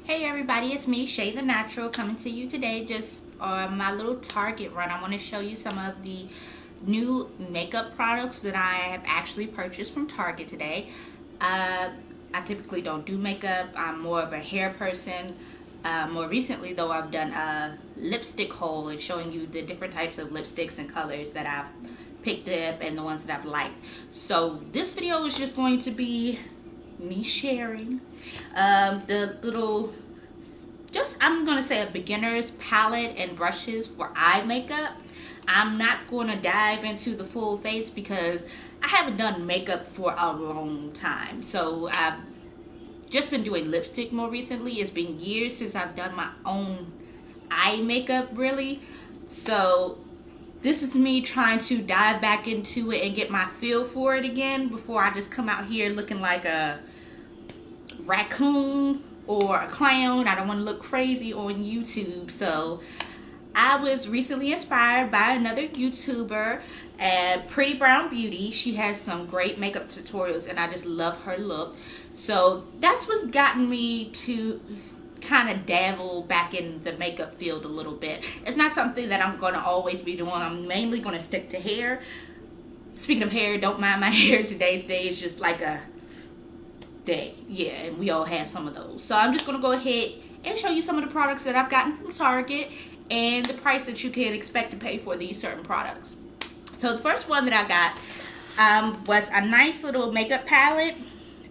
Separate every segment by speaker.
Speaker 1: Hey everybody, it's me, Shay the Natural, coming to you today just on my little Target run. I want to show you some of the new makeup products that I have actually purchased from Target today. I typically don't do makeup. I'm more of a hair person. More recently though, I've done a lipstick haul and showing you the different types of lipsticks and colors that I've picked up and the ones that I've liked. So this video is just going to be me sharing the little, I'm gonna say a beginner's palette and brushes for eye makeup. I'm not gonna dive into the full face because I haven't done makeup for a long time. So I've just been doing lipstick more recently. It's been years since I've done my own eye makeup really. So this is me trying to dive back into it and get my feel for it again before I just come out here looking like a raccoon or a clown. I don't want to look crazy on YouTube. So I was recently inspired by another YouTuber, Pretty Brown Beauty. She has some great makeup tutorials and I just love her look. So that's what's gotten me to kind of dabble back in the makeup field a little bit. It's not something that I'm going to always be doing. I'm mainly going to stick to hair. Speaking of hair, don't mind my hair today. Today is just like a day. Yeah, and we all have some of those. So I'm just going to go ahead and show you some of the products that I've gotten from Target and the price that you can expect to pay for these certain products. So the first one that I got was a nice little makeup palette.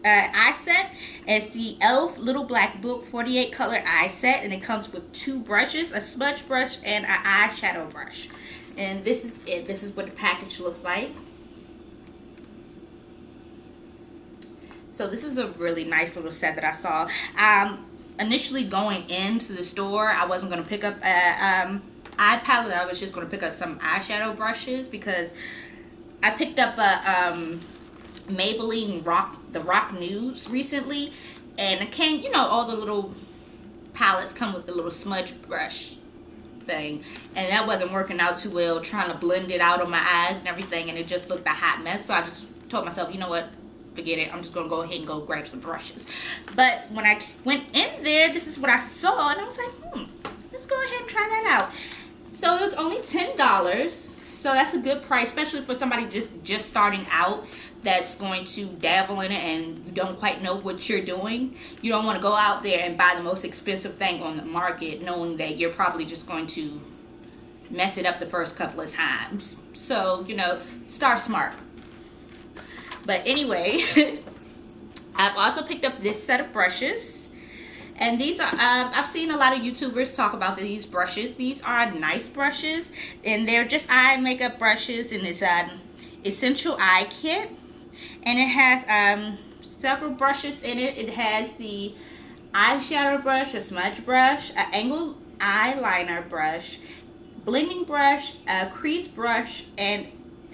Speaker 1: Eye set. It's the e.l.f. Little Black Book 48 color eye set, and it comes with two brushes, a smudge brush and an eyeshadow brush. And this is it. This is what the package looks like. So this is a really nice little set that I saw. Initially going into the store, I wasn't going to pick up an eye palette. I was just going to pick up some eyeshadow brushes because I picked up a Maybelline the Rock Nudes recently, and it came, you know, all the little palettes come with the little smudge brush thing, and that wasn't working out too well, trying to blend it out on my eyes and everything, and it just looked a hot mess. So I just told myself, you know what, forget it, I'm just gonna go ahead and go grab some brushes. But when I went in there, this is what I saw, and I was like, let's go ahead and try that out. So it was only $10. So that's a good price, especially for somebody just starting out that's going to dabble in it and you don't quite know what you're doing. You don't want to go out there and buy the most expensive thing on the market knowing that you're probably just going to mess it up the first couple of times. So, you know, start smart. But anyway, I've also picked up this set of brushes. And these are, I've seen a lot of YouTubers talk about these brushes. These are nice brushes, and they're just eye makeup brushes, and it's an essential eye kit. And it has several brushes in it. It has the eyeshadow brush, a smudge brush, an angled eyeliner brush, blending brush, a crease brush, and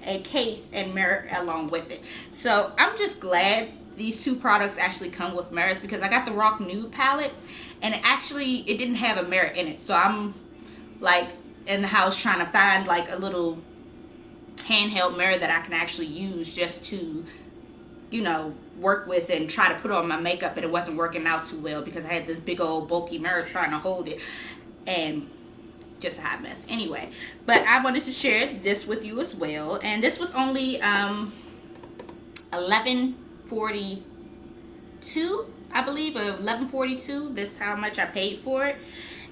Speaker 1: a case and mirror along with it. So I'm just glad these two products actually come with mirrors, because I got the Rock Nude palette and it didn't have a mirror in it. So I'm like in the house trying to find like a little handheld mirror that I can actually use just to, you know, work with and try to put on my makeup, and it wasn't working out too well because I had this big old bulky mirror trying to hold it and just a hot mess. Anyway, but I wanted to share this with you as well, and this was only $11.42, I believe, or $11.42. This is how much I paid for it,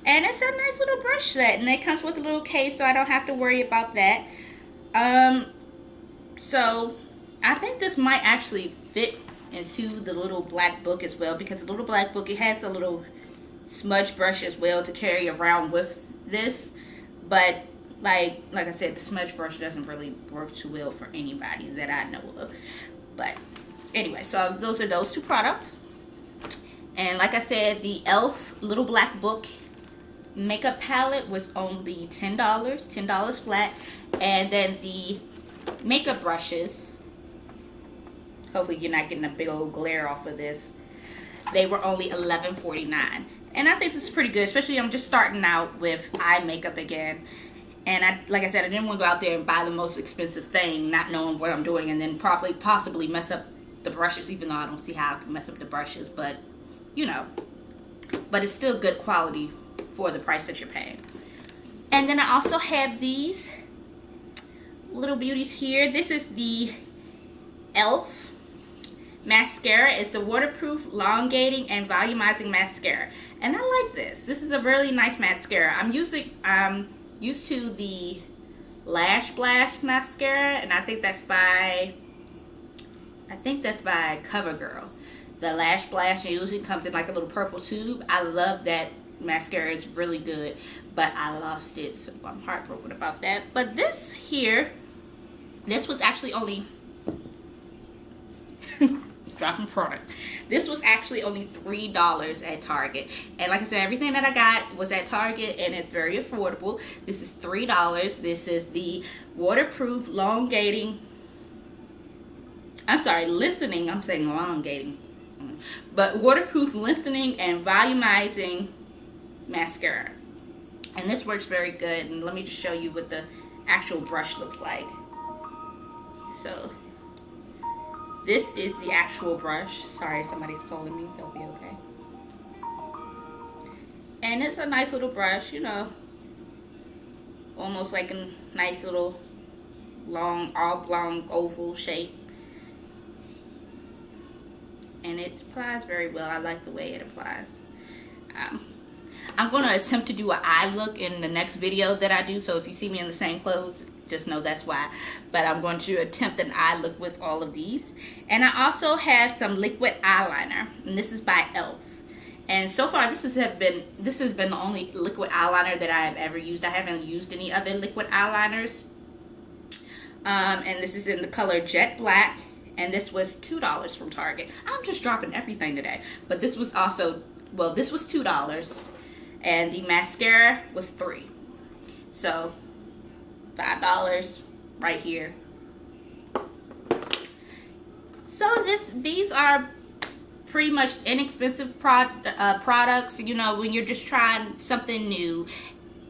Speaker 1: and it's a nice little brush set, and it comes with a little case, so I don't have to worry about that. So I think this might actually fit into the little black book as well, because the little black book, it has a little smudge brush as well to carry around with this. But like I said, the smudge brush doesn't really work too well for anybody that I know of. But anyway, so those are those two products. And like I said, the e.l.f. Little Black Book makeup palette was only $10 flat. And then the makeup brushes, hopefully you're not getting a big old glare off of this, they were only $11.49. And I think this is pretty good, especially I'm just starting out with eye makeup again. And like I said, I didn't want to go out there and buy the most expensive thing, not knowing what I'm doing, and then possibly mess up the brushes, even though I don't see how I can mess up the brushes. But, you know, but it's still good quality for the price that you're paying. And then I also have these little beauties here. This is the e.l.f. mascara. It's a waterproof, elongating, and volumizing mascara. And I like this. This is a really nice mascara. I'm used to the Lash Blast mascara, and I think that's by CoverGirl. The Lash Blast usually comes in like a little purple tube. I love that mascara. It's really good, but I lost it, so I'm heartbroken about that. But this here, this was actually only dropping product. This was actually only $3 at Target, and like I said, everything that I got was at Target, and it's very affordable. This is $3. This is the waterproof, lengthening. I'm saying elongating, but waterproof, lengthening, and volumizing mascara. And this works very good. And let me just show you what the actual brush looks like. So this is the actual brush. Sorry, somebody's calling me. They'll be okay. And it's a nice little brush, you know, almost like a nice little long, oblong, oval shape. And it applies very well. I like the way it applies. I'm going to attempt to do an eye look in the next video that I do. So if you see me in the same clothes, just know that's why. But I'm going to attempt an eye look with all of these. And I also have some liquid eyeliner. And this is by e.l.f. And so far, this has been the only liquid eyeliner that I have ever used. I haven't used any other liquid eyeliners. And this is in the color Jet Black. And this was $2 from Target. I'm just dropping everything today. But this was also, well, this was $2. And the mascara was $3. So, $5 right here. So these are pretty much inexpensive products. You know, when you're just trying something new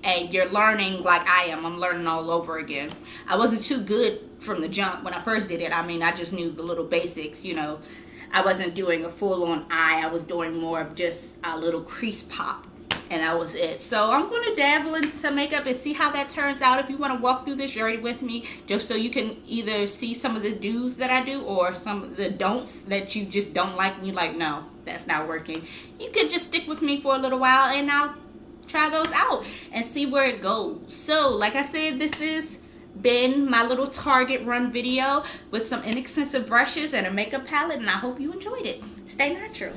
Speaker 1: and you're learning like I am. I'm learning all over again. I wasn't too good from the jump when I first did it. I mean, I just knew the little basics, you know. I wasn't doing a full-on eye. I was doing more of just a little crease pop. And that was it. So I'm going to dabble into some makeup and see how that turns out. If you want to walk through this journey with me, just so you can either see some of the do's that I do or some of the don'ts that you just don't like and you're like, no, that's not working. You can just stick with me for a little while and I'll try those out and see where it goes. So like I said, this has been my little Target run video with some inexpensive brushes and a makeup palette, and I hope you enjoyed it. Stay natural.